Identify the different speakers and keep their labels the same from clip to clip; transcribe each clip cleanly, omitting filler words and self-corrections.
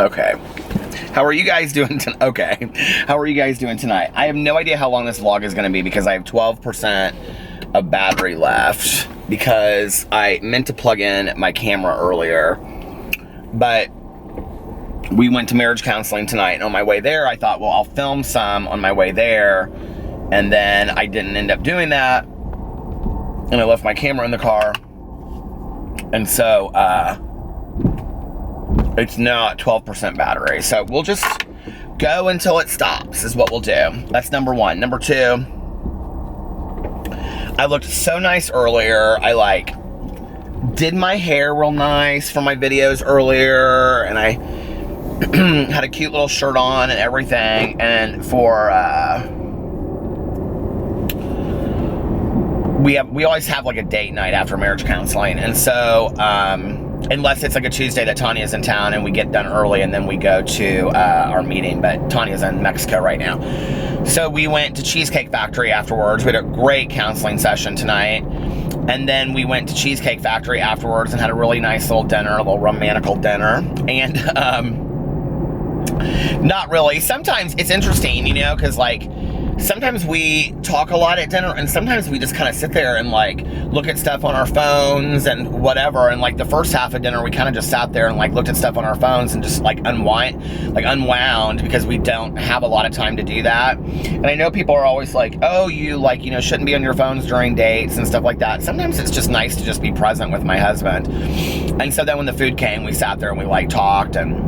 Speaker 1: Okay. How are you guys doing okay. How are you guys doing tonight? I have no idea how long this vlog is going to be because I have 12% of battery left because I meant to plug in my camera earlier, but we went to marriage counseling tonight, and on my way there, I thought, well, I'll film some on my way there, and then I didn't end up doing that, and I left my camera in the car, and so, it's now at 12% battery, so we'll just go until it stops, is what we'll do. That's number one. Number two, I looked so nice earlier. I, did my hair real nice for my videos earlier, and I had a cute little shirt on and everything, and for, we always have, a date night after marriage counseling, and so, unless it's a Tuesday that Tanya's in town and we get done early and then we go to our meeting, but Tanya's in Mexico right now. So we went to Cheesecake Factory afterwards. We had a great counseling session tonight. And then we went to Cheesecake Factory afterwards and had a really nice little dinner, a little romantical dinner. And not really. Sometimes it's interesting, because sometimes we talk a lot at dinner, and sometimes we just kind of sit there and look at stuff on our phones and whatever. And the first half of dinner, we kind of just sat there and looked at stuff on our phones and just unwound because we don't have a lot of time to do that. And I know people are always oh, you shouldn't be on your phones during dates and stuff like that. Sometimes it's just nice to just be present with my husband. And so then when the food came, we sat there and we talked, and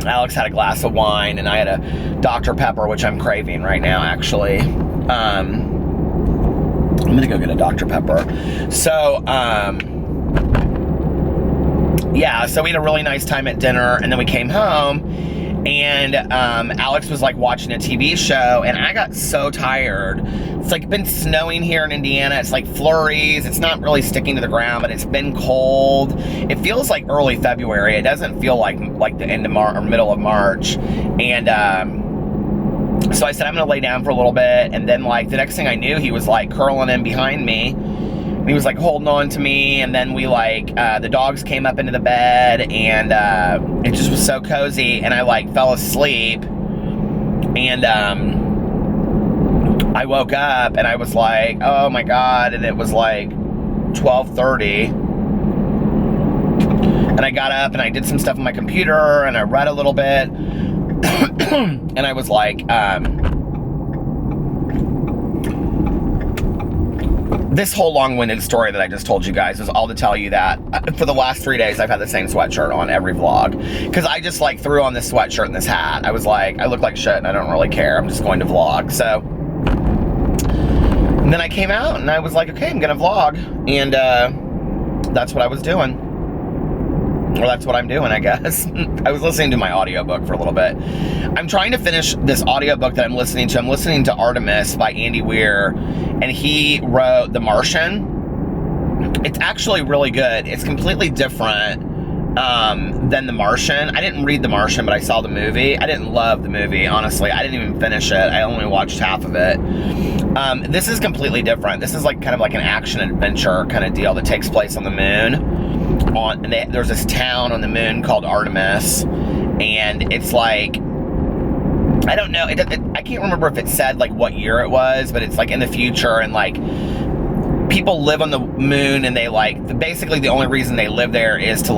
Speaker 1: Alex had a glass of wine, and I had a Dr. Pepper, which I'm craving right now, actually. I'm gonna go get a Dr. Pepper. So, yeah, so we had a really nice time at dinner, and then we came home, and Alex was watching a TV show, and I got so tired. It's been snowing here in Indiana. It's flurries. It's not really sticking to the ground, but it's been cold. It feels like early February. It doesn't feel like the end of March or middle of March. And so I said, I'm gonna lay down for a little bit, and then the next thing I knew, he was curling in behind me. And he was holding on to me, and then we the dogs came up into the bed, and it just was so cozy, and I fell asleep, and I woke up, and I was oh my God, and it was 12:30, and I got up, and I did some stuff on my computer, and I read a little bit, and I was this whole long-winded story that I just told you guys is all to tell you that for the last 3 days, I've had the same sweatshirt on every vlog. Because I just threw on this sweatshirt and this hat. I was I look like shit and I don't really care. I'm just going to vlog. So, and then I came out and I was okay, I'm gonna vlog. And that's what I was doing. Or that's what I'm doing, I guess. I was listening to my audiobook for a little bit. I'm trying to finish this audiobook that I'm listening to. I'm listening to Artemis by Andy Weir, and he wrote The Martian. It's actually really good. It's completely different than The Martian. I didn't read The Martian, but I saw the movie. I didn't love the movie, honestly. I didn't even finish it. I only watched half of it. This is completely different. This is kind of an action-adventure kind of deal that takes place on the moon. There's this town on the moon called Artemis, and it's I don't know, I can't remember if it said what year it was, but it's in the future, and people live on the moon, and they basically the only reason they live there is to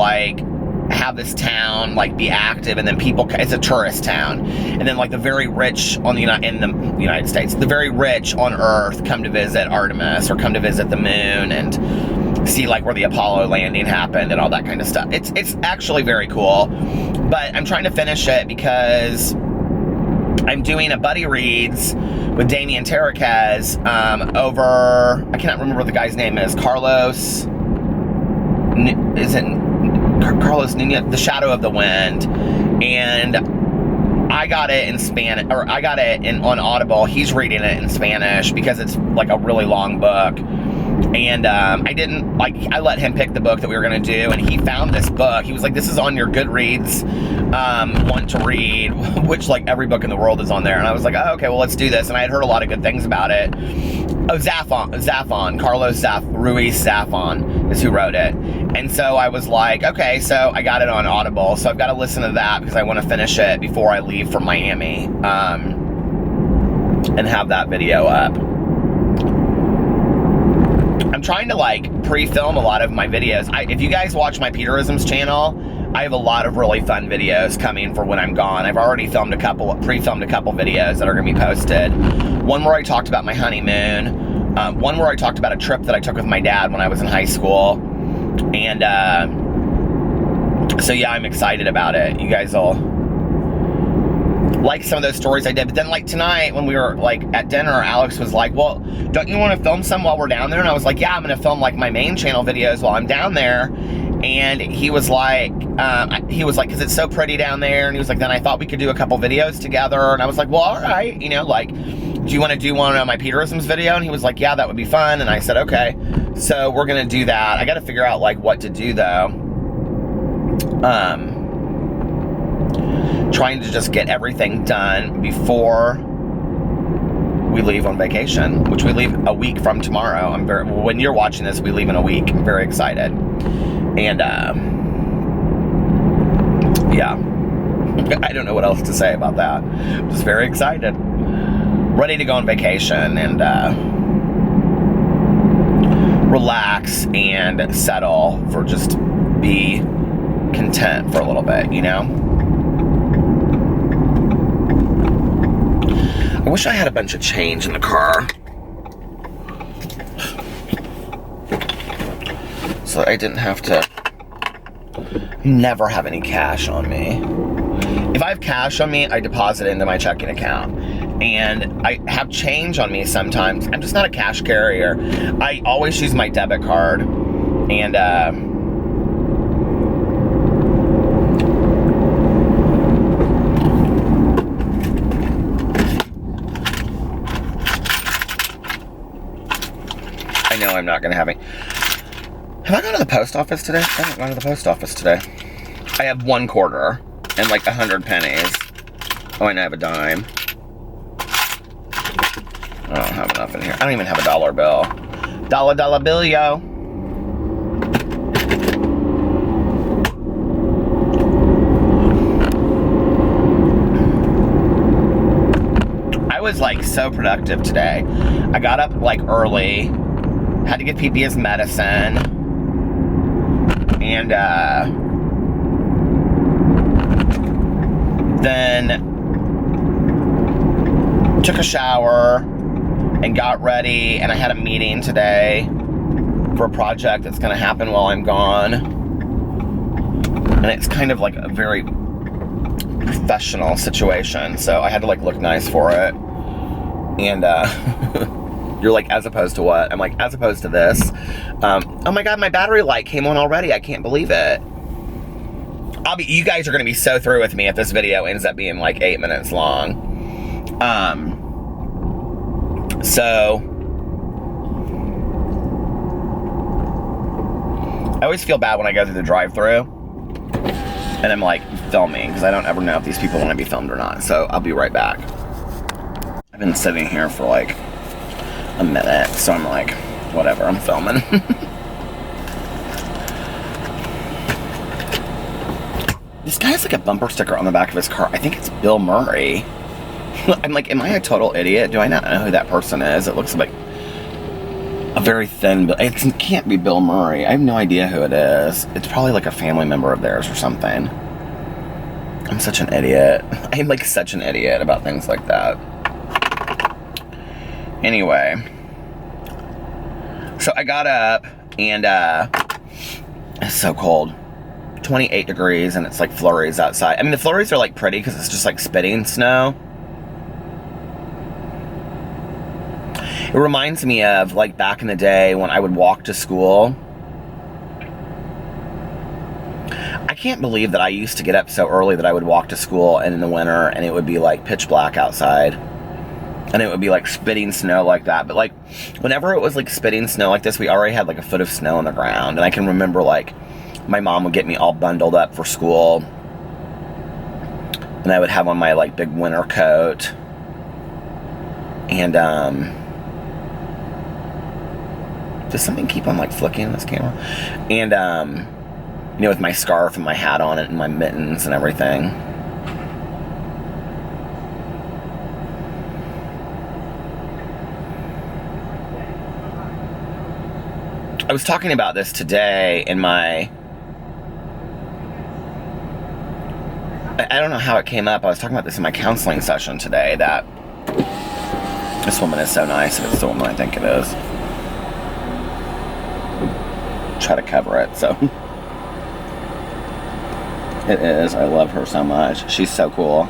Speaker 1: have this town be active, and then it's a tourist town, and then the very rich in the United States, the very rich on Earth come to visit Artemis or come to visit the moon and see where the Apollo landing happened and all that kind of stuff. It's actually very cool, but I'm trying to finish it because I'm doing a buddy reads with Damien Terraquez over, I cannot remember what the guy's name is, Carlos Nunez, The Shadow of the Wind, and I got it in Spanish, or I got it on Audible. He's reading it in Spanish because it's a really long book. And I didn't, like, I let him pick the book that we were going to do, and he found this book. He was like, this is on your Goodreads want to read, which, like, every book in the world is on there. And I was like, oh, okay, well, let's do this. And I had heard a lot of good things about it. Oh, Zafon, Carlos Ruiz Zafon is who wrote it. And so I was like, okay, so I got it on Audible, so I've got to listen to that because I want to finish it before I leave for Miami, and have that video up. I'm trying to, like, pre-film a lot of my videos. If you guys watch my Peterisms channel, I have a lot of really fun videos coming for when I'm gone. I've already pre-filmed a couple videos that are going to be posted. One where I talked about my honeymoon. One where I talked about a trip that I took with my dad when I was in high school. And, so yeah, I'm excited about it. You guys will like some of those stories I did. But then, like, tonight when we were, like, at dinner, Alex was like, well, don't you want to film some while we're down there? And I was like, yeah, I'm going to film, like, my main channel videos while I'm down there. And he was like, because it's so pretty down there. And he was like, then I thought we could do a couple videos together. And I was like, well, all right, you know, like, do you want to do one on my Peterisms video? And he was like, yeah, that would be fun. And I said, okay. So we're going to do that. I got to figure out, like, what to do, though. Trying to just get everything done before we leave on vacation, which we leave a week from tomorrow. When you're watching this, we leave in a week. I'm very excited. And, yeah. I don't know what else to say about that. I'm just very excited. Ready to go on vacation and, relax and settle, for just be content for a little bit, you know? I wish I had a bunch of change in the car, so I didn't have to never have any cash on me. If I have cash on me, I deposit it into my checking account. And I have change on me sometimes. I'm just not a cash carrier. I always use my debit card. And, I know I'm not going to have any. Have I gone to the post office today? I haven't gone to the post office today. I have 1 quarter and like 100 pennies. Oh, and I have a dime. I don't have enough in here. I don't even have a dollar bill. Dollar bill, yo. I was like so productive today. I got up like early, had to give PP his medicine, and then took a shower and got ready, and I had a meeting today for a project that's going to happen while I'm gone, and it's kind of like a very professional situation, so I had to like look nice for it. And you're like, as opposed to what? I'm like, as opposed to this. Oh my god, my battery light came on already. I can't believe it. You guys are going to be so through with me if this video ends up being like 8 minutes long. So I always feel bad when I go through the drive-thru and I'm like filming, because I don't ever know if these people want to be filmed or not. So I'll be right back. I've been sitting here for like a minute, so I'm like, whatever, I'm filming. This guy has like a bumper sticker on the back of his car. I think it's Bill Murray. I'm like, am I a total idiot? Do I not know who that person is? It looks like a very thin, it can't be Bill Murray. I have no idea who it is. It's probably like a family member of theirs or something. I'm such an idiot. I'm like such an idiot about things like that. Anyway, so I got up and it's so cold. 28 degrees and it's like flurries outside. I mean, the flurries are like pretty because it's just like spitting snow. It reminds me of like back in the day when I would walk to school. I can't believe that I used to get up so early that I would walk to school and in the winter and it would be like pitch black outside. and it would be like spitting snow like that. But like whenever it was like spitting snow like this, we already had like a foot of snow on the ground. And I can remember like my mom would get me all bundled up for school, and I would have on my like big winter coat, and does something keep on like flicking in this camera? And you know, with my scarf and my hat on it and my mittens and everything. I was talking about this today in my, I don't know how it came up. I was talking about this in my counseling session today, that this woman is so nice, if it's the woman I think it is. Try to cover it, so. It is. I love her so much. She's so cool.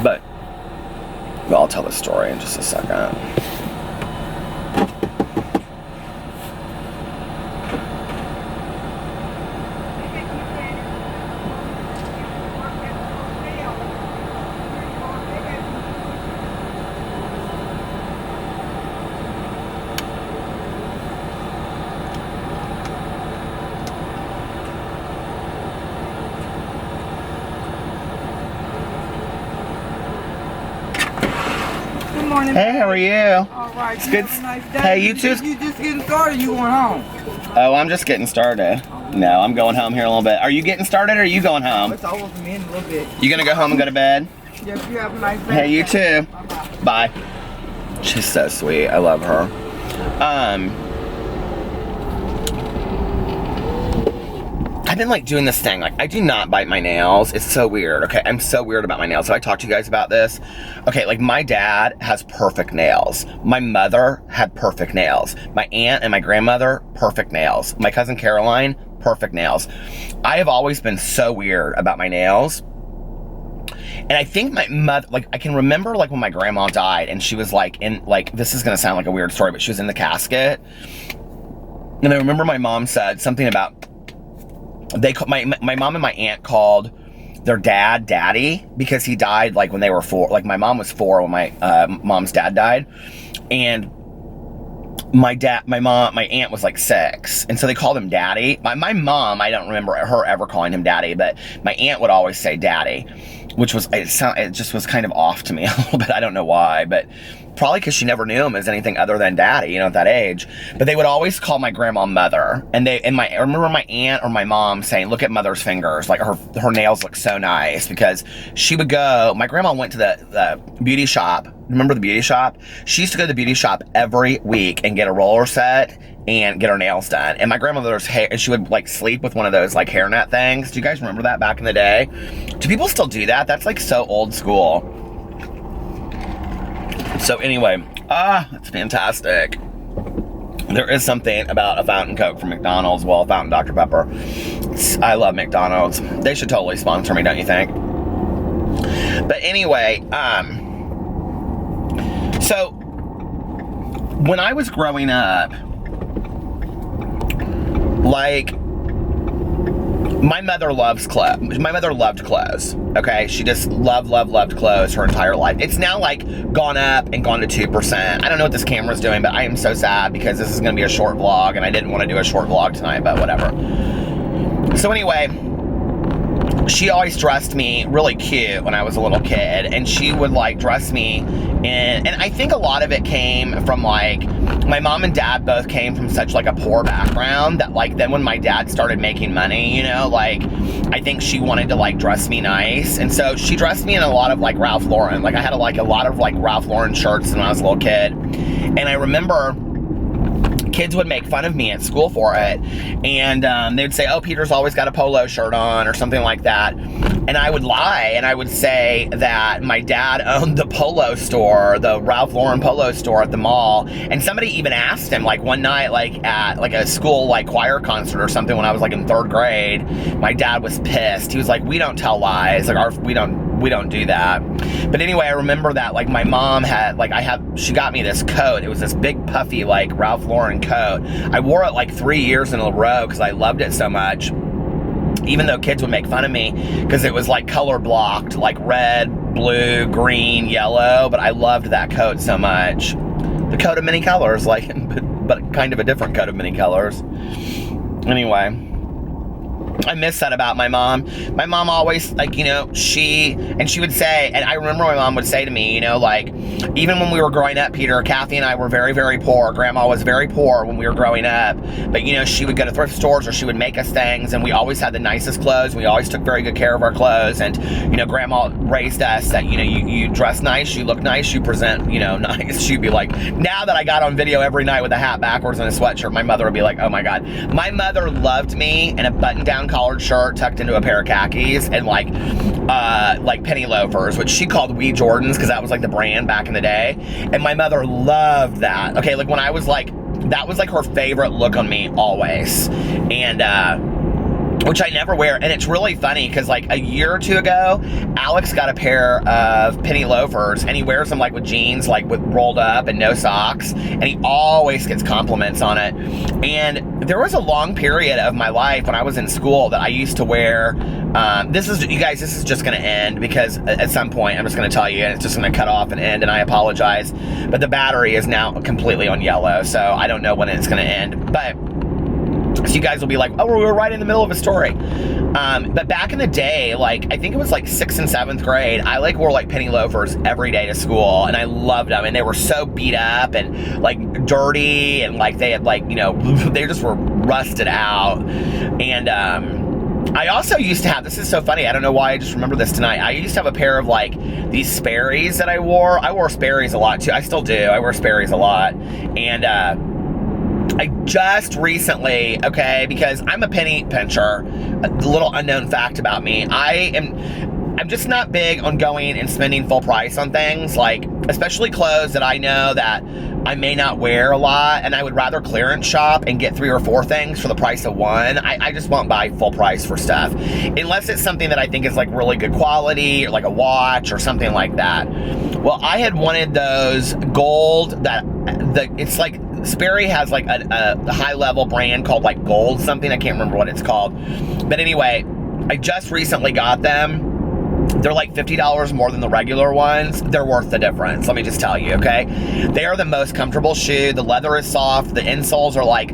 Speaker 1: But well, I'll tell the story in just a second. Hey, how are you?
Speaker 2: All right.
Speaker 1: It's good.
Speaker 2: Have a nice day.
Speaker 1: Hey, you too.
Speaker 2: You just getting started? You going home?
Speaker 1: Oh, I'm just getting started. No, I'm going home here in a little bit. Are you getting started or are you going home?
Speaker 2: It's over for me in a little bit.
Speaker 1: You gonna go home and go to bed?
Speaker 2: Yes, you have a nice day.
Speaker 1: Hey, you too.
Speaker 2: Bye-bye.
Speaker 1: Bye. She's so sweet. I love her. I've been like doing this thing, like I do not bite my nails. It's so weird. Okay, I'm so weird about my nails. So I talked to you guys about this. Okay, like my dad has perfect nails. My mother had perfect nails. My aunt and my grandmother, perfect nails. My cousin Caroline, perfect nails. I have always been so weird about my nails. And I think my mother, like I can remember like when my grandma died and she was like in, like, this is gonna sound like a weird story, but she was in the casket. And I remember my mom said something about, my mom and my aunt called their dad Daddy because he died like when they were 4. Like my mom was 4 when my mom's dad died, and my aunt was like 6, and so they called him Daddy. My mom, I don't remember her ever calling him Daddy, but my aunt would always say Daddy, which was, it just was kind of off to me a little bit. I don't know why, but probably because she never knew him as anything other than Daddy, you know, at that age. But they would always call my grandma Mother, and I remember my aunt or my mom saying, "Look at Mother's fingers, like her nails look so nice," because she would go. My grandma went to the beauty shop. Remember the beauty shop? She used to go to the beauty shop every week and get a roller set and get her nails done. And my grandmother's hair, and she would like sleep with one of those like hairnet things. Do you guys remember that back in the day? Do people still do that? That's like so old school. So anyway, it's fantastic. There is something about a fountain Coke from McDonald's, well, a fountain Dr. Pepper. I love McDonald's. They should totally sponsor me, don't you think? But anyway, so when I was growing up, like, my mother loves clothes. My mother loved clothes, okay? She just loved clothes her entire life. It's now, like, gone up and gone to 2%. I don't know what this camera's doing, but I am so sad because this is going to be a short vlog, and I didn't want to do a short vlog tonight, but whatever. So anyway, she always dressed me really cute when I was a little kid, and she would, like, dress me in, and I think a lot of it came from, like, my mom and dad both came from such, like, a poor background that, like, then when my dad started making money, you know, like, I think she wanted to, like, dress me nice, and so she dressed me in a lot of, like, Ralph Lauren. Like, I had, like, a lot of, like, Ralph Lauren shirts when I was a little kid, and I remember kids would make fun of me at school for it, and they'd say, "Oh, Peter's always got a polo shirt on," or something like that, and I would lie, and I would say that my dad owned the polo store, the Ralph Lauren polo store at the mall, and somebody even asked him, like, one night, like, at, like, a school, like, choir concert or something when I was, like, in 3rd grade, my dad was pissed. He was like, "We don't tell lies, like, we don't do that." But anyway, I remember that, like, my mom had, like, she got me this coat. It was this big puffy, like, Ralph Lauren coat. I wore it like 3 years in a row because I loved it so much. even though kids would make fun of me because it was like color blocked, like red, blue, green, yellow, but I loved that coat so much. The coat of many colors, like, but kind of a different coat of many colors. Anyway, I miss that about my mom. My mom always, like, you know, she would say, and I remember my mom would say to me, you know, like, even when we were growing up, Peter, Kathy and I were very, very poor. Grandma was very poor when we were growing up. But, you know, she would go to thrift stores or she would make us things, and we always had the nicest clothes. We always took very good care of our clothes. And, you know, Grandma raised us that, you know, you dress nice, you look nice, you present, you know, nice. She'd be like, now that I got on video every night with a hat backwards and a sweatshirt, my mother would be like, oh my God. My mother loved me in a button-down collared shirt tucked into a pair of khakis and like penny loafers, which she called Wee Jordans because that was like the brand back in the day. And my mother loved that. Okay, like when I was like, that was like her favorite look on me always. And which I never wear. And it's really funny because like a year or two ago, Alex got a pair of penny loafers and he wears them like with jeans, like with rolled up and no socks. And he always gets compliments on it. And there was a long period of my life when I was in school that I used to wear, you guys, this is just going to end because at some point I'm just going to tell you and it's just going to cut off and end, and I apologize. But the battery is now completely on yellow, so I don't know when it's going to end. But so you guys will be like, oh, we were right in the middle of a story. But back in the day, like, I think it was like 6th and 7th grade, I like wore like penny loafers every day to school, and I loved them. And they were so beat up and like dirty, and like they had like, you know, they just were rusted out. And I also used to have, this is so funny, I don't know why I just remember this tonight. I used to have a pair of like these Sperry's that I wore. I wore Sperry's a lot too. I still do. I wear Sperry's a lot. And I just recently, okay, because I'm a penny pincher, a little unknown fact about me, I'm just not big on going and spending full price on things, like, especially clothes that I know that I may not wear a lot, and I would rather clearance shop and get 3 or 4 things for the price of one. I just won't buy full price for stuff, unless it's something that I think is like really good quality, or like a watch or something like that. Well, I had wanted those gold, it's like, Sperry has like a high-level brand called like Gold something. I can't remember what it's called. But anyway, I just recently got them. They're like $50 more than the regular ones. They're worth the difference, let me just tell you, okay? They are the most comfortable shoe. The leather is soft. The insoles are like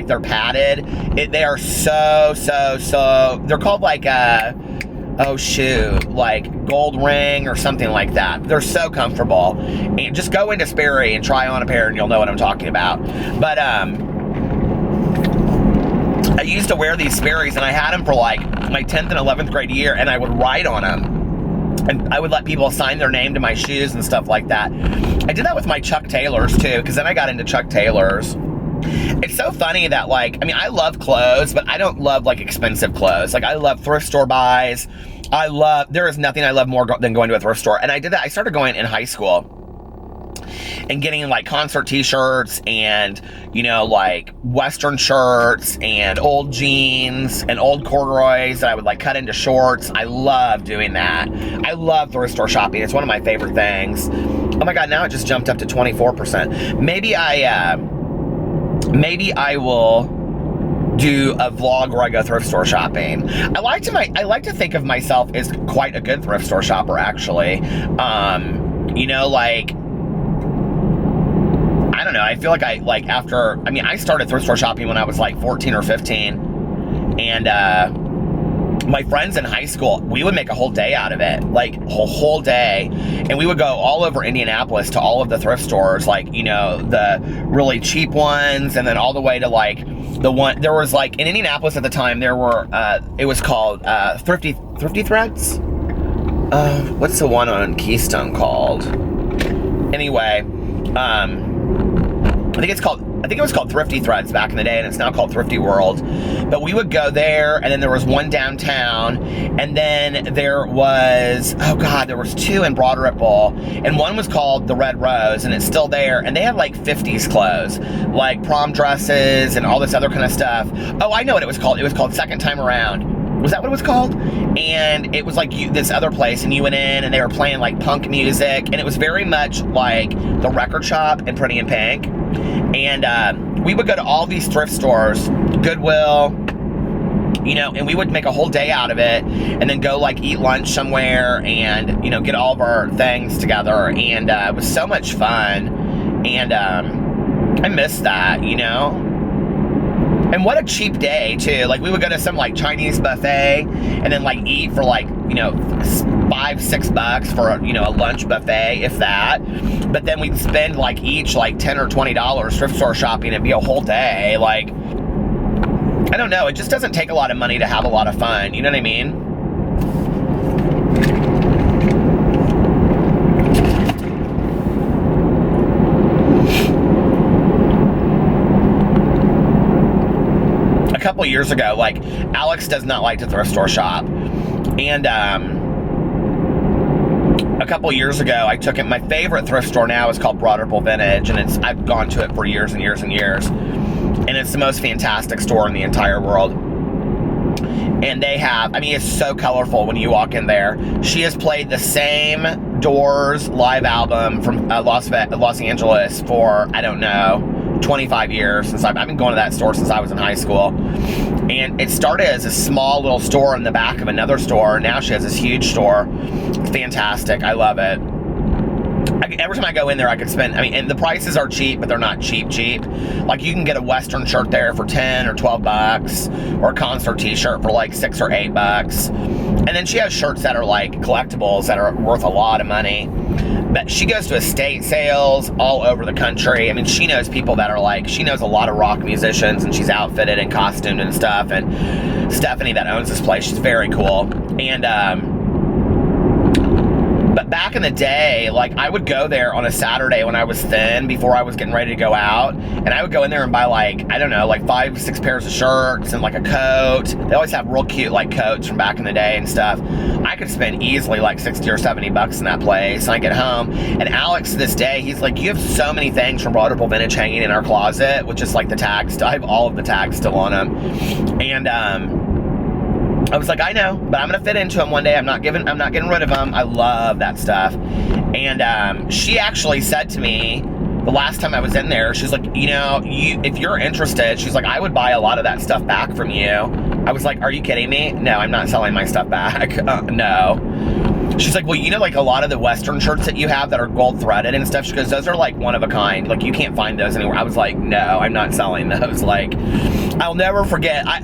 Speaker 1: they're padded. They are so, they're called like like Gold Ring or something like that. They're so comfortable. And just go into Sperry and try on a pair and you'll know what I'm talking about. But I used to wear these Sperry's, and I had them for like my 10th and 11th grade year, and I would write on them. And I would let people sign their name to my shoes and stuff like that. I did that with my Chuck Taylors too, because then I got into Chuck Taylors. It's so funny that, like, I mean, I love clothes, but I don't love like expensive clothes. Like, I love thrift store buys. There is nothing I love more than going to a thrift store. And I did that. I started going in high school and getting like concert t-shirts and, you know, like Western shirts and old jeans and old corduroys that I would like cut into shorts. I love doing that. I love thrift store shopping. It's one of my favorite things. Oh my God, now it just jumped up to 24%. Maybe I will do a vlog where I go thrift store shopping. I like to think of myself as quite a good thrift store shopper, actually. You know, like, I don't know, I feel like I started thrift store shopping when I was like 14 or 15, and my friends in high school, we would make a whole day out of it, like a whole day, and we would go all over Indianapolis to all of the thrift stores, like, you know, the really cheap ones, and then all the way to like there was like in Indianapolis at the time, there were it was called Thrifty Threads. What's the one on Keystone called? Anyway, I think it was called Thrifty Threads back in the day, and it's now called Thrifty World. But we would go there, and then there was one downtown, and then there was, there was 2 in Broad Ripple, and one was called the Red Rose, and it's still there, and they had like 50s clothes, like prom dresses and all this other kind of stuff. Oh, I know what it was called. It was called Second Time Around. Was that what it was called? And it was like this other place, and you went in and they were playing like punk music, and it was very much like the record shop in Pretty in Pink. And we would go to all these thrift stores, Goodwill, you know, and we would make a whole day out of it and then go like eat lunch somewhere and, you know, get all of our things together. And it was so much fun. And I miss that, you know. And what a cheap day too. Like we would go to some like Chinese buffet and then like eat for like, you know, $5-6 for, you know, a lunch buffet, if that. But then we'd spend like each like $10 or $20 thrift store shopping. It'd be a whole day. Like, I don't know. It just doesn't take a lot of money to have a lot of fun. You know what I mean? A couple years ago, like, Alex does not like to thrift store shop. And a couple years ago, I took him. My favorite thrift store now is called Broderpool Vintage, and I've gone to it for years and years and years. And it's the most fantastic store in the entire world. And they have, I mean, it's so colorful when you walk in there. She has played the same Doors live album from Los Angeles for, I don't know, 25 years. Since I've been going to that store since I was in high school. And it started as a small little store in the back of another store. Now she has this huge store. It's fantastic. I love it. Every time I go in there, I could spend, I mean, and the prices are cheap, but they're not cheap. Like, you can get a Western shirt there for $10 or $12, or a concert t-shirt for like $6 or $8. And then she has shirts that are like collectibles that are worth a lot of money. But she goes to estate sales all over the country. I mean, she knows people that are like, she knows a lot of rock musicians, and she's outfitted and costumed and stuff. And Stephanie that owns this place, she's very cool. And, but back in the day, like, I would go there on a Saturday when I was thin, before I was getting ready to go out, and I would go in there and buy, like, I don't know, like 5-6 pairs of shirts and like a coat. They always have real cute like coats from back in the day and stuff. I could spend easily like $60 or $70 in that place. And I get home, and Alex to this day, he's like, you have so many things from Broderpool Vintage hanging in our closet, which is like the tags. I have all of the tags still on them. And I was like, I know, but I'm gonna fit into them one day. I'm not getting rid of them. I love that stuff. And she actually said to me the last time I was in there, she's like, you know, if you're interested, she's like, I would buy a lot of that stuff back from you. I was like, are you kidding me? No, I'm not selling my stuff back. No. She's like, well, you know, like a lot of the Western shirts that you have that are gold threaded and stuff, she goes, those are like one of a kind. Like, you can't find those anywhere. I was like, no, I'm not selling those. Like, I'll never forget. I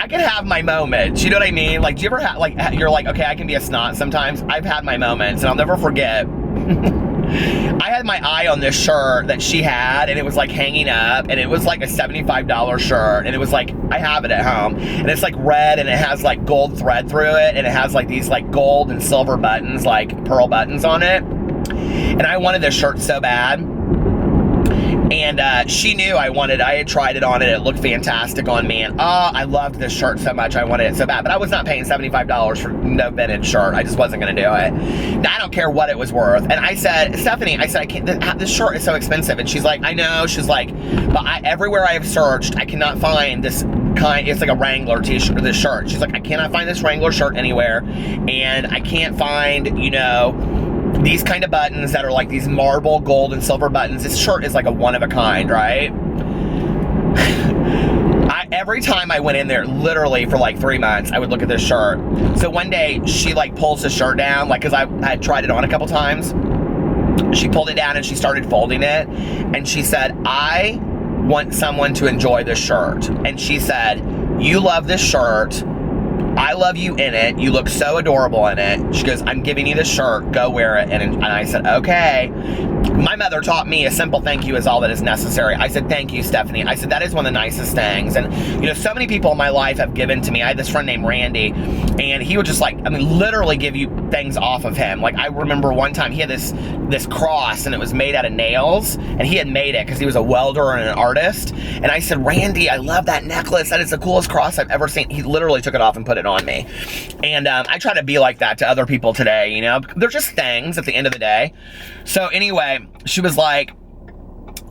Speaker 1: can have my moments, you know what I mean? Like, do you ever have, like, you're like, okay, I can be a snot sometimes. I've had my moments, and I'll never forget. I had my eye on this shirt that she had, and it was like hanging up, and it was like a $75 shirt, and it was like, I have it at home, and it's like red, and it has like gold thread through it, and it has like these like gold and silver buttons, like pearl buttons on it. And I wanted this shirt so bad. And she knew I had tried it on, and it looked fantastic on me. And I loved this shirt so much, I wanted it so bad. But I was not paying $75 for no vintage shirt. I just wasn't going to do it. Now, I don't care what it was worth. And I said, Stephanie, I can't, this shirt is so expensive. And she's like, I know. She's like, but everywhere I have searched, I cannot find this kind. It's like a Wrangler t-shirt, this shirt. She's like, I cannot find this Wrangler shirt anywhere. And I can't find, you know, these kind of buttons that are like these marble gold and silver buttons. This shirt is like a one of a kind, right? Every time I went in there, literally for like 3 months, I would look at this shirt. So one day, she like pulls the shirt down, like, because I had tried it on a couple times. She pulled it down and she started folding it. And she said, I want someone to enjoy this shirt. And she said, you love this shirt. I love you in it. You look so adorable in it. She goes, I'm giving you this shirt. Go wear it. And I said, okay. My mother taught me a simple thank you is all that is necessary. I said, thank you, Stephanie. I said, that is one of the nicest things. And, you know, so many people in my life have given to me. I had this friend named Randy, and he would just like, I mean, literally give you things off of him. Like, I remember one time he had this cross, and it was made out of nails, and he had made it because he was a welder and an artist. And I said, Randy, I love that necklace. That is the coolest cross I've ever seen. He literally took it off and put it on me. And I try to be like that to other people today, you know? They're just things at the end of the day. So anyway, she was like,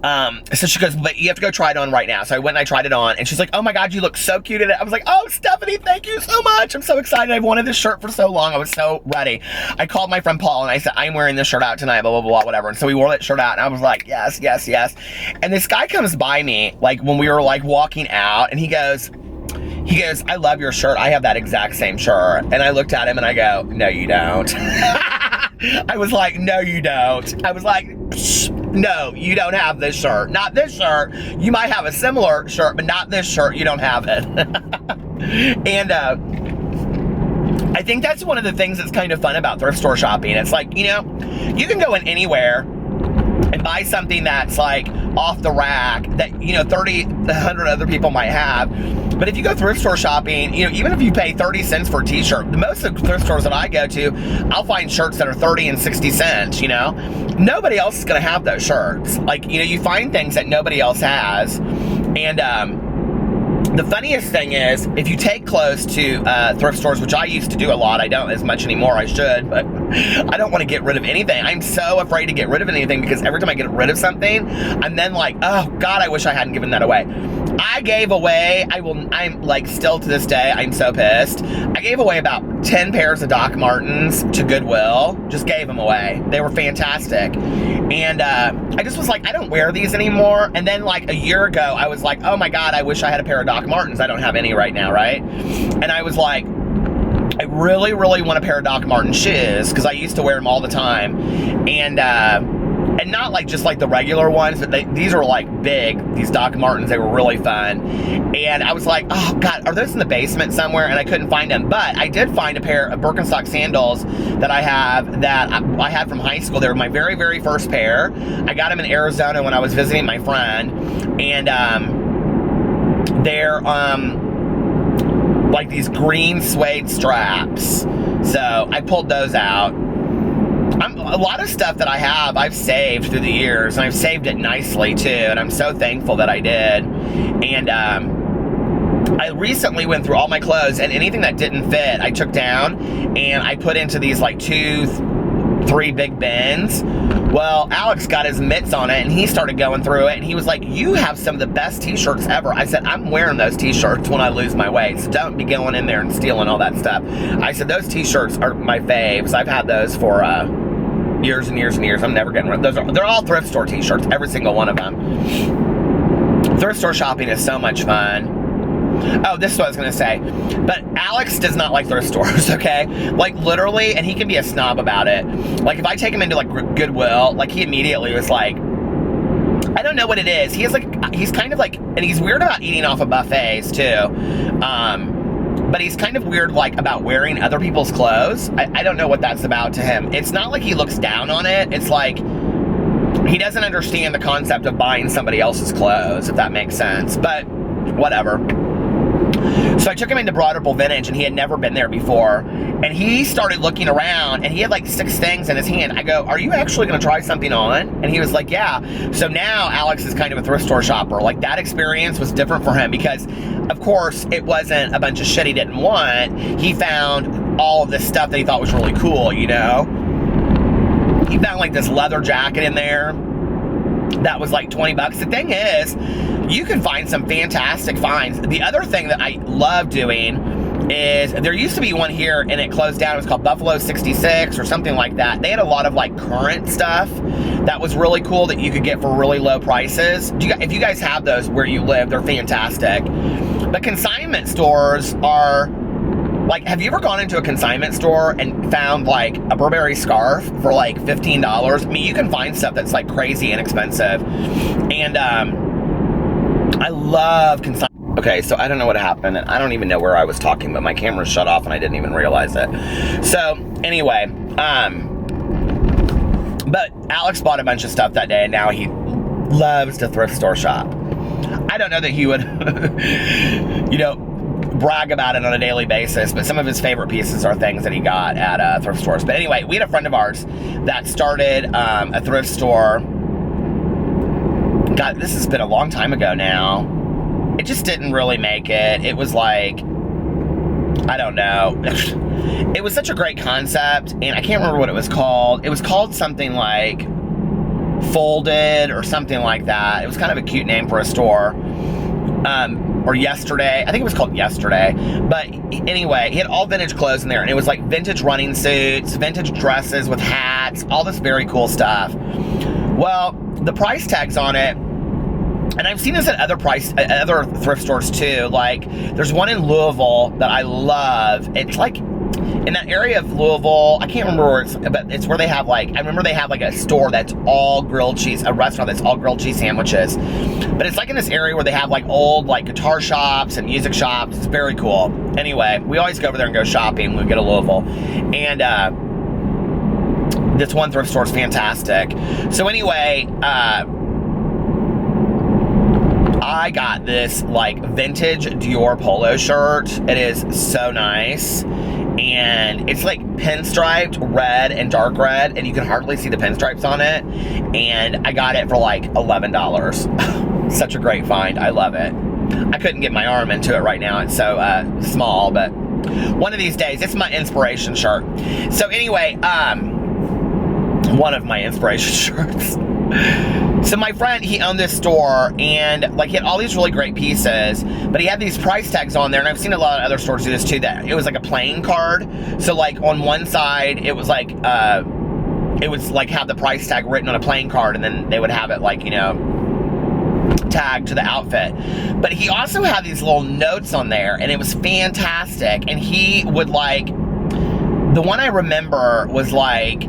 Speaker 1: so she goes, but you have to go try it on right now. So I went and I tried it on, and she's like, oh my God, you look so cute in it. I was like, oh, Stephanie, thank you so much. I'm so excited. I've wanted this shirt for so long. I was so ready. I called my friend Paul, and I said, I'm wearing this shirt out tonight, blah, blah, blah, whatever. And so we wore that shirt out, and I was like, yes, yes, yes. And this guy comes by me, like, when we were like walking out, and he goes, he goes, I love your shirt. I have that exact same shirt. And I looked at him and I go, no, you don't. I was like, no, you don't. I was like, no, you don't have this shirt. Not this shirt. You might have a similar shirt, but not this shirt. You don't have it. And I think that's one of the things that's kind of fun about thrift store shopping. It's like, you know, you can go in anywhere and buy something that's like off the rack that, you know, 100 other people might have. But if you go thrift store shopping, you know, even if you pay 30 cents for a t-shirt, most of the thrift stores that I go to, I'll find shirts that are 30 and 60 cents, you know. Nobody else is going to have those shirts. Like, you know, you find things that nobody else has. And the funniest thing is, if you take clothes to thrift stores, which I used to do a lot, I don't as much anymore, I should, but I don't want to get rid of anything. I'm so afraid to get rid of anything because every time I get rid of something, I'm then like, oh God, I wish I hadn't given that away. I gave away, I'm like, still to this day, I'm so pissed. I gave away about 10 pairs of Doc Martens to Goodwill, just gave them away. They were fantastic. And I just was like, I don't wear these anymore. And then like a year ago, I was like, oh my God, I wish I had a pair of Doc Martens. I don't have any right now, right? And I was like, I really, really want a pair of Doc Marten shoes because I used to wear them all the time. And not like just like the regular ones, but these are like big, these Doc Martens. They were really fun. And I was like, oh God, are those in the basement somewhere? And I couldn't find them. But I did find a pair of Birkenstock sandals that I have that I had from high school. They were my very, very first pair. I got them in Arizona when I was visiting my friend. And they're like these green suede straps. So I pulled those out. A lot of stuff that I have, I've saved through the years, and I've saved it nicely too, and I'm so thankful that I did. And I recently went through all my clothes, and anything that didn't fit, I took down, and I put into these like 2-3 big bins. Well, Alex got his mitts on it, and he started going through it, and he was like, you have some of the best t-shirts ever. I said, I'm wearing those t-shirts when I lose my weight, so don't be going in there and stealing all that stuff. I said, those t-shirts are my faves. I've had those for years and years and years. I'm never getting rid of those. They're all thrift store t-shirts, every single one of them. Thrift store shopping is so much fun. Oh, this is what I was gonna say. But Alex does not like thrift stores, okay? Like literally, and he can be a snob about it. Like if I take him into like Goodwill, like he immediately was like, I don't know what it is. He's kind of like, and he's weird about eating off of buffets too. But he's kind of weird like about wearing other people's clothes. I don't know what that's about to him. It's not like he looks down on it. It's like he doesn't understand the concept of buying somebody else's clothes, if that makes sense. But whatever. So I took him into Broadable Vintage, and he had never been there before. And he started looking around, and he had like 6 things in his hand. I go, are you actually going to try something on? And he was like, yeah. So now Alex is kind of a thrift store shopper. Like that experience was different for him because, of course, it wasn't a bunch of shit he didn't want. He found all of this stuff that he thought was really cool, you know? He found like this leather jacket in there that was like 20 bucks. The thing is, you can find some fantastic finds. The other thing that I love doing is, there used to be one here and it closed down. It was called Buffalo 66 or something like that. They had a lot of like current stuff that was really cool that you could get for really low prices. If you guys have those where you live, they're fantastic. But consignment stores are like, have you ever gone into a consignment store and found like a Burberry scarf for like $15? I mean, you can find stuff that's like crazy inexpensive. And I love consignment. Okay, so I don't know what happened, and I don't even know where I was talking, but my camera shut off and I didn't even realize it. So anyway, but Alex bought a bunch of stuff that day, and now he loves to thrift store shop. I don't know that he would, you know, brag about it on a daily basis, but some of his favorite pieces are things that he got at thrift stores. But anyway, we had a friend of ours that started a thrift store. God, this has been a long time ago now. It just didn't really make it. It was like, I don't know. It was such a great concept, and I can't remember what it was called. It was called something like Folded or something like that. It was kind of a cute name for a store. Or Yesterday. I think it was called Yesterday. But anyway, he had all vintage clothes in there, and it was like vintage running suits, vintage dresses with hats, all this very cool stuff. Well, the price tags on it And I've seen this at other thrift stores too. Like, there's one in Louisville that I love. It's like in that area of Louisville, I can't remember where but it's where they have like, I remember they have like a store that's all grilled cheese, a restaurant that's all grilled cheese sandwiches. But it's like in this area where they have like old like guitar shops and music shops. It's very cool. Anyway, we always go over there and go shopping when we go to Louisville. And this one thrift store is fantastic. So anyway, I got this like vintage Dior polo shirt. It is so nice. And it's like pinstriped red and dark red, and you can hardly see the pinstripes on it. And I got it for like $11. Such a great find. I love it. I couldn't get my arm into it right now. It's so small, but one of these days, it's my inspiration shirt. So anyway, one of my inspiration shirts. So my friend, he owned this store, and like he had all these really great pieces, but he had these price tags on there, and I've seen a lot of other stores do this too, that it was like a playing card. So like on one side, it was like have the price tag written on a playing card, and then they would have it like, you know, tagged to the outfit. But he also had these little notes on there, and it was fantastic. And he would like, the one I remember was like,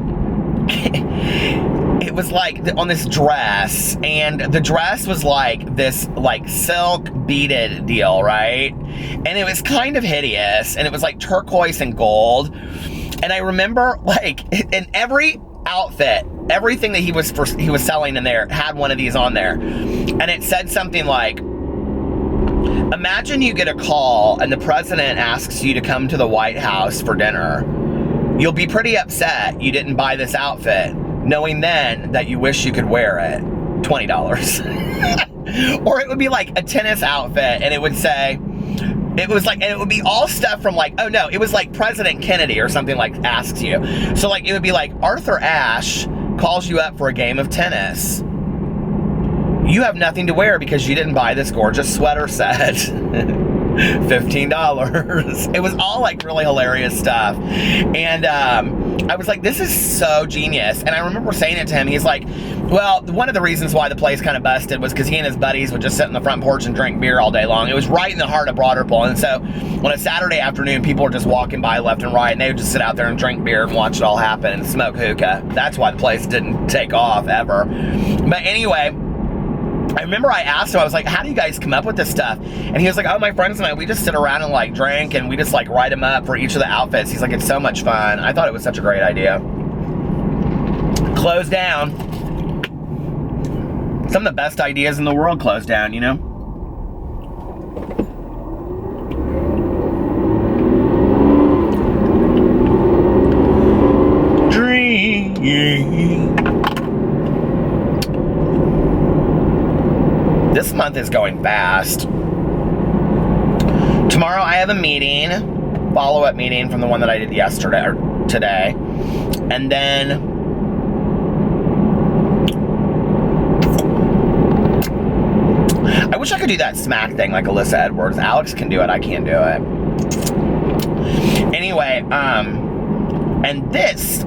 Speaker 1: it was like on this dress, and the dress was like this like silk beaded deal, right? And it was kind of hideous, and it was like turquoise and gold. And I remember like in every outfit, everything that he was selling in there had one of these on there, and it said something like, imagine you get a call and the president asks you to come to the White House for dinner. You'll be pretty upset you didn't buy this outfit, knowing then that you wish you could wear it. $20. Or it would be like a tennis outfit, and it would say, it was like, and it would be all stuff from like, oh no, it was like President Kennedy or something like asks you. So like, it would be like, Arthur Ashe calls you up for a game of tennis. You have nothing to wear because you didn't buy this gorgeous sweater set. $15. It was all like really hilarious stuff. And I was like, this is so genius. And I remember saying it to him. He's like, well, one of the reasons why the place kind of busted was because he and his buddies would just sit on the front porch and drink beer all day long. It was right in the heart of Broderpool. And so on a Saturday afternoon, people were just walking by left and right, and they would just sit out there and drink beer and watch it all happen and smoke hookah. That's why the place didn't take off ever. But anyway, I remember I asked him, I was like, how do you guys come up with this stuff? And he was like, oh, my friends and I, we just sit around and like drink, and we just like write them up for each of the outfits. He's like, it's so much fun. I thought it was such a great idea. Closed down. Some of the best ideas in the world closed down, you know? Dream. This month is going fast. Tomorrow I have a meeting, follow-up meeting from the one that I did yesterday or today. And then I wish I could do that smack thing like Alyssa Edwards. Alex can do it, I can't do it. Anyway, and this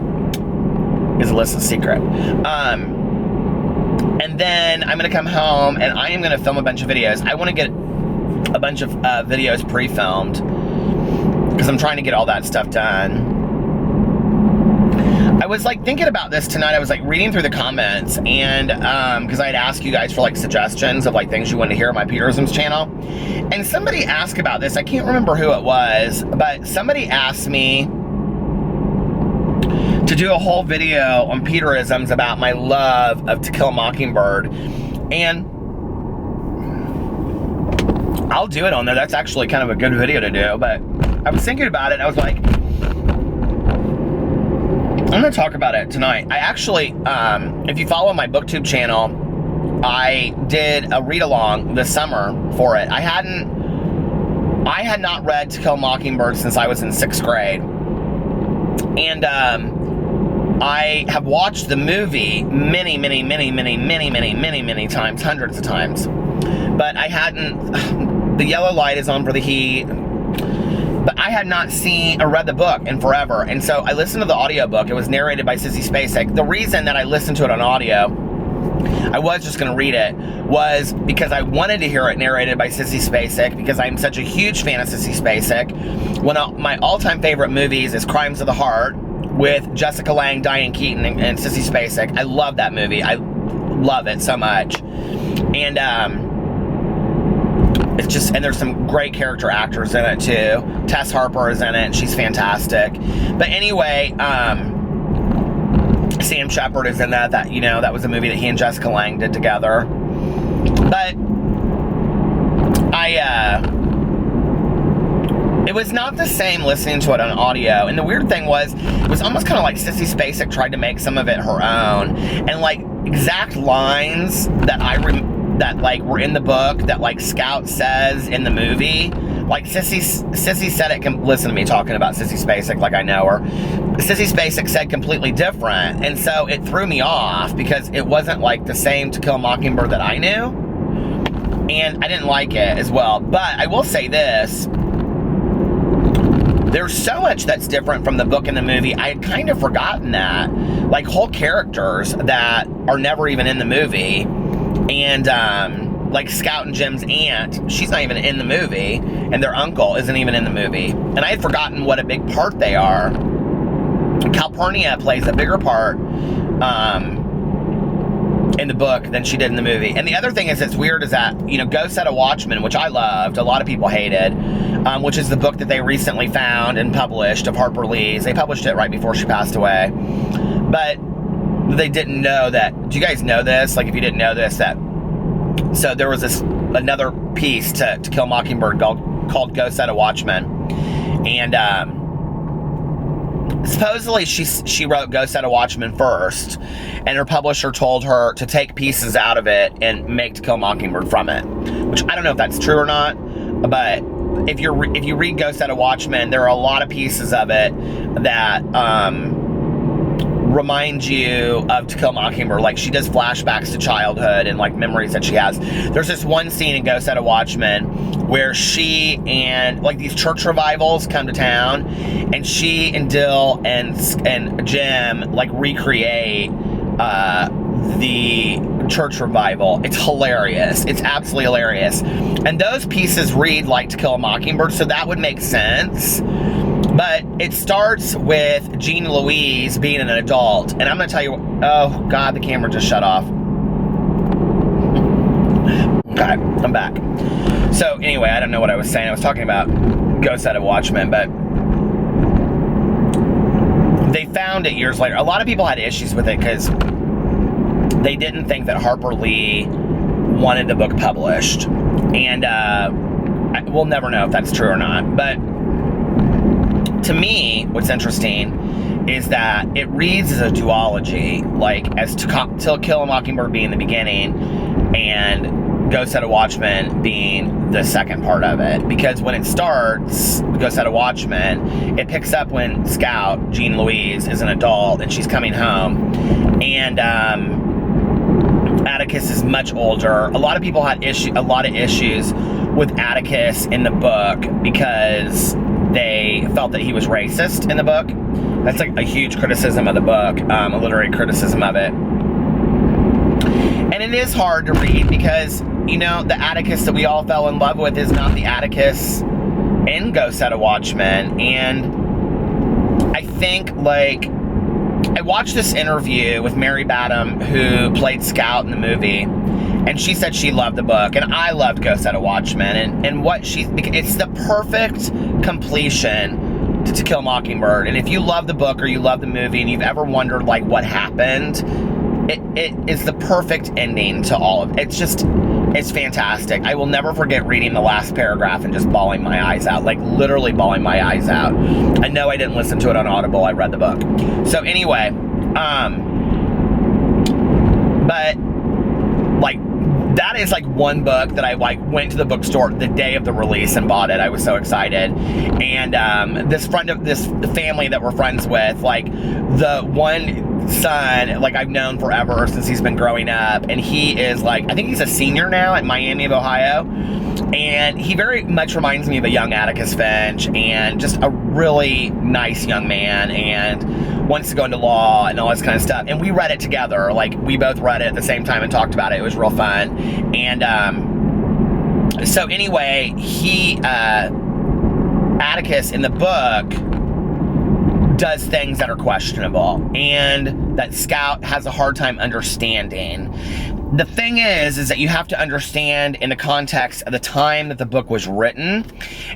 Speaker 1: is Alyssa's secret. And then I'm going to come home, and I am going to film a bunch of videos. I want to get a bunch of videos pre-filmed, because I'm trying to get all that stuff done. I was like thinking about this tonight. I was like reading through the comments, and because I had asked you guys for like suggestions of like things you wanted to hear on my Peterisms channel. And somebody asked about this. I can't remember who it was, but somebody asked me to do a whole video on Peterisms about my love of To Kill a Mockingbird. And I'll do it on there. That's actually kind of a good video to do. But I was thinking about it. I was like, I'm going to talk about it tonight. I actually, if you follow my BookTube channel, I did a read-along this summer for it. I had not read To Kill a Mockingbird since I was in 6th grade. And I have watched the movie many times, hundreds of times. But I hadn't, the yellow light is on for the heat. But I had not seen or read the book in forever. And so I listened to the audiobook. It was narrated by Sissy Spacek. The reason that I listened to it on audio I was just going to read it, was because I wanted to hear it narrated by Sissy Spacek, because I'm such a huge fan of Sissy Spacek. One of my all-time favorite movies is Crimes of the Heart, with Jessica Lange, Diane Keaton, and Sissy Spacek. I love that movie. I love it so much. And it's just, and there's some great character actors in it too. Tess Harper is in it, and she's fantastic. But anyway, Sam Shepard is in that. That was a movie that he and Jessica Lange did together. But it was not the same listening to it on audio. And the weird thing was, it was almost kind of like Sissy Spacek tried to make some of it her own. And like exact lines that that like were in the book that like Scout says in the movie, like Sissy said it. Listen to me talking about Sissy Spacek like I know her. Sissy Spacek said completely different, and so it threw me off because it wasn't like the same To Kill a Mockingbird that I knew, and I didn't like it as well. But I will say this: there's so much that's different from the book and the movie. I had kind of forgotten that, like whole characters that are never even in the movie. And like Scout and Jim's aunt, she's not even in the movie, and their uncle isn't even in the movie. And I had forgotten what a big part they are. Calpurnia plays a bigger part in the book than she did in the movie. And the other thing is, it's weird, is that, Go Set a Watchman, which I loved, a lot of people hated, which is the book that they recently found and published of Harper Lee's. They published it right before she passed away. But they didn't know that. Do you guys know this? Like, if you didn't know this, so there was another piece to Kill a Mockingbird called Go Set a Watchman. And supposedly she wrote Go Set a Watchman first, and her publisher told her to take pieces out of it and make To Kill a Mockingbird from it. Which I don't know if that's true or not, but if you read Go Set a Watchman, there are a lot of pieces of it that remind you of To Kill a Mockingbird. Like, she does flashbacks to childhood and like memories that she has. There's this one scene in Go Set a Watchman where she and like these church revivals come to town, and she and Dill and Jim like recreate the church revival. It's hilarious. It's absolutely hilarious. And those pieces read like To Kill a Mockingbird, so that would make sense. But it starts with Jean Louise being an adult. And I'm going to tell you, oh God, the camera just shut off. Okay, I'm back. So anyway, I don't know what I was saying. I was talking about Go Set a Watchman, but they found it years later. A lot of people had issues with it because they didn't think that Harper Lee wanted the book published. And we'll never know if that's true or not. But to me, what's interesting is that it reads as a duology, like as To Kill a Mockingbird being the beginning and Go Set a Watchman being the second part of it. Because when it starts, Go Set a Watchman, it picks up when Scout, Jean Louise, is an adult and she's coming home. And Atticus is much older. A lot of people had a lot of issues with Atticus in the book because they felt that he was racist in the book. That's like a huge criticism of the book, a literary criticism of it. And it is hard to read because, the Atticus that we all fell in love with is not the Atticus in Go Set a Watchman. And I think, like, I watched this interview with Mary Badham, who played Scout in the movie, and she said she loved the book, and I loved Go Set a Watchman, and it's the perfect completion to Kill a Mockingbird. And if you love the book or you love the movie and you've ever wondered like what happened, it is the perfect ending to all of it. It's fantastic. I will never forget reading the last paragraph and just bawling my eyes out, like literally bawling my eyes out. I know I didn't listen to it on Audible, I read the book. So anyway, but like, that is like one book that I like went to the bookstore the day of the release and bought it. I was so excited. And this family that we're friends with, like the one son, like I've known forever since he's been growing up, and he is like, I think he's a senior now at Miami of Ohio, and he very much reminds me of a young Atticus Finch, and just a really nice young man. And wants to go into law and all this kind of stuff. And we read it together. Like, we both read it at the same time and talked about it. It was real fun. And so anyway, Atticus in the book does things that are questionable and that Scout has a hard time understanding. The thing is that you have to understand in the context of the time that the book was written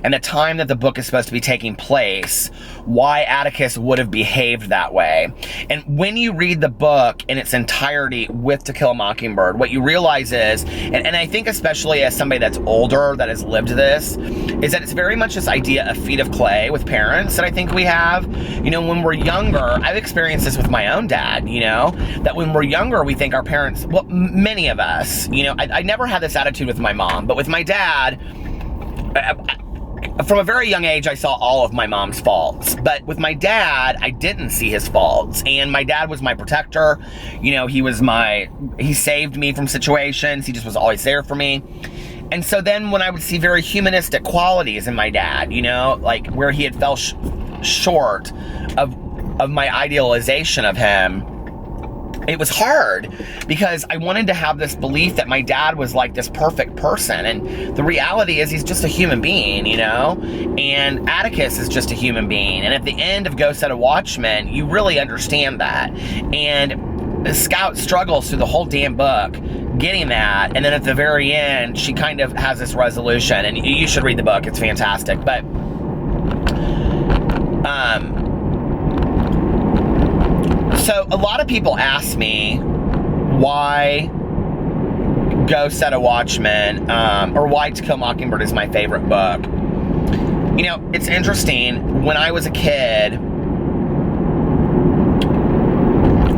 Speaker 1: and the time that the book is supposed to be taking place, why Atticus would have behaved that way. And when you read the book in its entirety with To Kill a Mockingbird, what you realize is, and I think especially as somebody that's older, that has lived this, is that it's very much this idea of feet of clay with parents that I think we have. You know, when we're younger, I've experienced this with my own dad, you know, that when we're younger, we think our parents, well, many of us, you know, I never had this attitude with my mom, but with my dad, from a very young age, I saw all of my mom's faults. But with my dad, I didn't see his faults. And my dad was my protector. You know, he saved me from situations. He just was always there for me. And so then when I would see very humanistic qualities in my dad, you know, like where he had fell short of my idealization of him, it was hard because I wanted to have this belief that my dad was like this perfect person. And the reality is he's just a human being, you know? And Atticus is just a human being. And at the end of Go Set a Watchman, you really understand that. And Scout struggles through the whole damn book getting that. And then at the very end, she kind of has this resolution. And you should read the book. It's fantastic. But, so a lot of people ask me why Go Set a Watchman, or why To Kill a Mockingbird is my favorite book. You know, it's interesting. When I was a kid,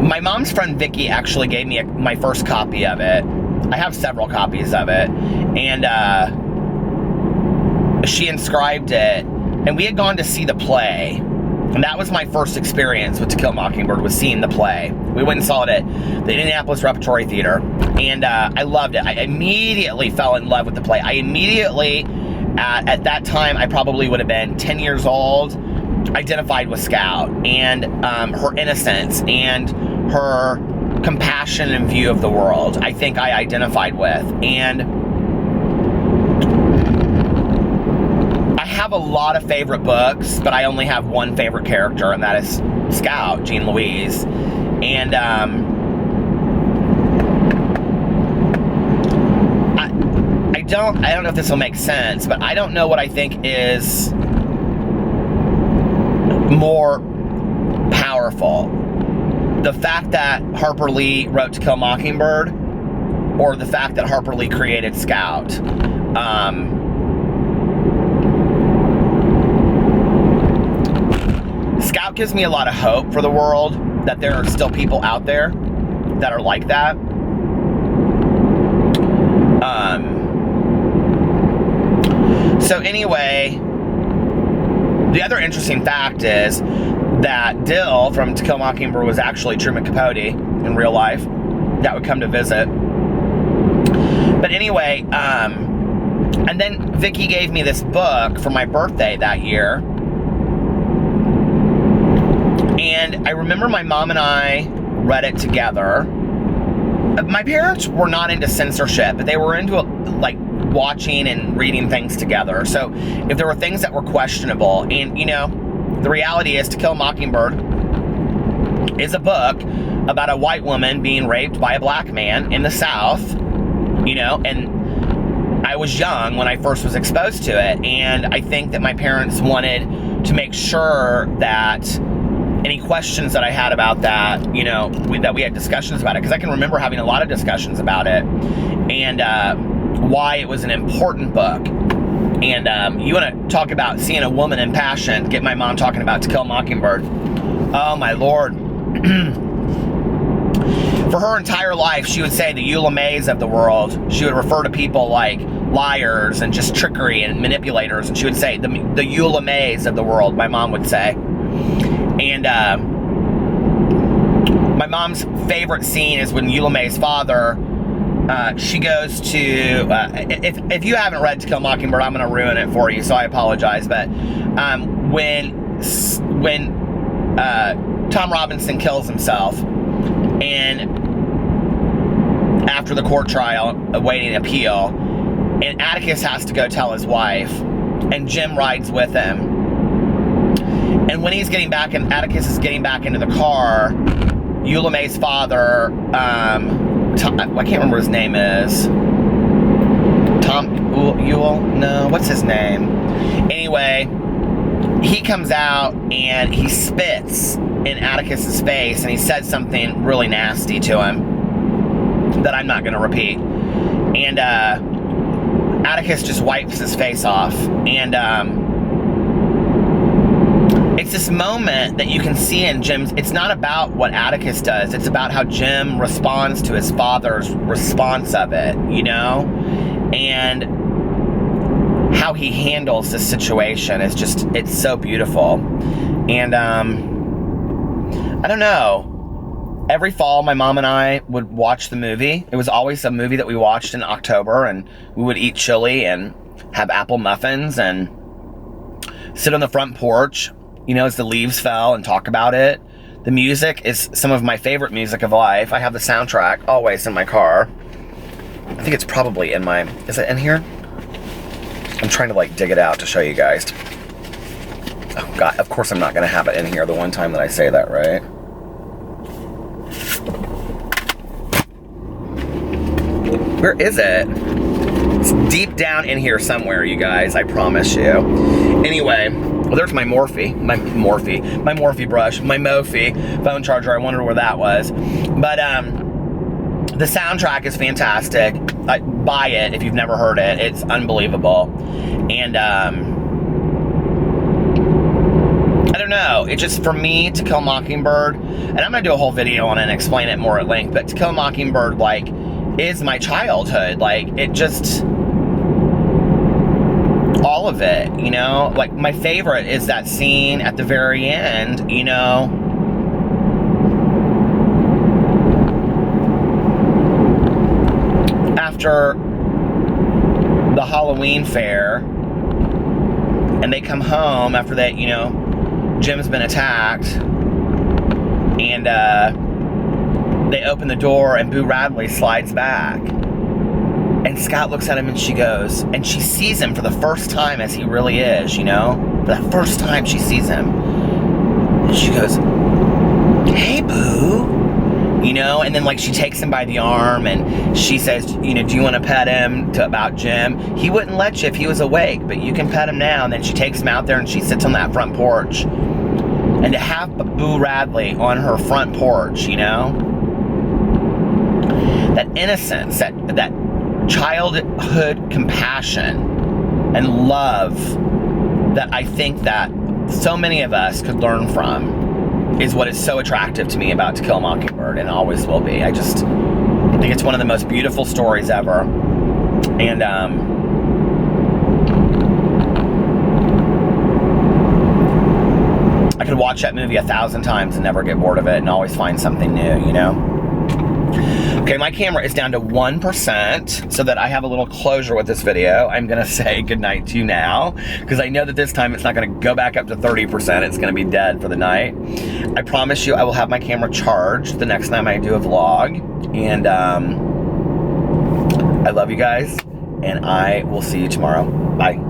Speaker 1: my mom's friend Vicky actually gave me my first copy of it. I have several copies of it. And she inscribed it. And we had gone to see the play. And that was my first experience with To Kill a Mockingbird, was seeing the play. We went and saw it at the Indianapolis Repertory Theater, and I loved it. I immediately fell in love with the play. I immediately, at that time, I probably would have been 10 years old, identified with Scout, and her innocence, and her compassion and view of the world, I think I identified with. And I have a lot of favorite books, but I only have one favorite character, and that is Scout, Jean Louise. And I don't know if this will make sense, but I don't know what I think is more powerful. The fact that Harper Lee wrote To Kill a Mockingbird, or the fact that Harper Lee created Scout. Scout gives me a lot of hope for the world, that there are still people out there that are like that. So anyway, the other interesting fact is that Dill from To Kill a Mockingbird was actually Truman Capote in real life. That would come to visit. But anyway, and then Vicky gave me this book for my birthday that year. And I remember my mom and I read it together. My parents were not into censorship, but they were into like watching and reading things together. So if there were things that were questionable, and you know, the reality is To Kill a Mockingbird is a book about a white woman being raped by a black man in the South, you know, and I was young when I first was exposed to it. And I think that my parents wanted to make sure that any questions that I had about that, you know, that we had discussions about it, because I can remember having a lot of discussions about it, and why it was an important book. And you want to talk about seeing a woman in passion, get my mom talking about To Kill a Mockingbird. Oh my Lord. For her entire life, she would say the Eula Mays of the world. She would refer to people like liars and just trickery and manipulators, and she would say the Eula Mays of the world, my mom would say. And my mom's favorite scene is when Eula May's father, she goes to, if you haven't read To Kill a Mockingbird, I'm going to ruin it for you, so I apologize. But when Tom Robinson kills himself, and after the court trial, awaiting appeal, and Atticus has to go tell his wife, and Jim rides with him. And when he's getting back, and Atticus is getting back into the car, Eula May's father, Tom, I can't remember what his name is. Tom Ewell? No, what's his name? Anyway, he comes out and he spits in Atticus's face, and he said something really nasty to him that I'm not going to repeat. And Atticus just wipes his face off, and it's this moment that you can see in Jim's. It's not about what Atticus does, it's about how Jim responds to his father's response of it, you know? And how he handles this situation is just, it's so beautiful. And I don't know, every fall my mom and I would watch the movie. It was always a movie that we watched in October, and we would eat chili and have apple muffins and sit on the front porch, you know, as the leaves fell, and talk about it. The music is some of my favorite music of life. I have the soundtrack always in my car. I think it's probably in my, is it in here? I'm trying to like dig it out to show you guys. Oh God, of course I'm not gonna have it in here the one time that I say that, right? Where is it? It's deep down in here somewhere, you guys, I promise you. Anyway, well, there's my Morphe brush, my Mophie phone charger. I wondered where that was. But the soundtrack is fantastic. Buy it if you've never heard it. It's unbelievable. And I don't know. It just, for me, To Kill a Mockingbird, and I'm gonna do a whole video on it and explain it more at length, but To Kill a Mockingbird, like, is my childhood. Like, it just, all of it, you know? Like, my favorite is that scene at the very end, you know? After the Halloween fair, and they come home after that, you know, Jim's been attacked, and they open the door, and Boo Radley slides back, and Scott looks at him, and she goes, and she sees him for the first time as he really is, you know? For the first time she sees him, and she goes, "Hey, Boo." You know, and then like she takes him by the arm, and she says, you know, "Do you want to pet him?" About Jim. He wouldn't let you if he was awake, but you can pet him now. And then she takes him out there, and she sits on that front porch. And to have Boo Radley on her front porch, you know, that innocence, that childhood compassion and love that I think that so many of us could learn from, is what is so attractive to me about To Kill a Mockingbird, and always will be. I think it's one of the most beautiful stories ever. And I could watch that movie 1,000 times and never get bored of it, and always find something new, you know? Okay, my camera is down to 1%, so that I have a little closure with this video. I'm gonna say goodnight to you now, because I know that this time it's not gonna go back up to 30%. It's gonna be dead for the night. I promise you I will have my camera charged the next time I do a vlog. And I love you guys, and I will see you tomorrow. Bye.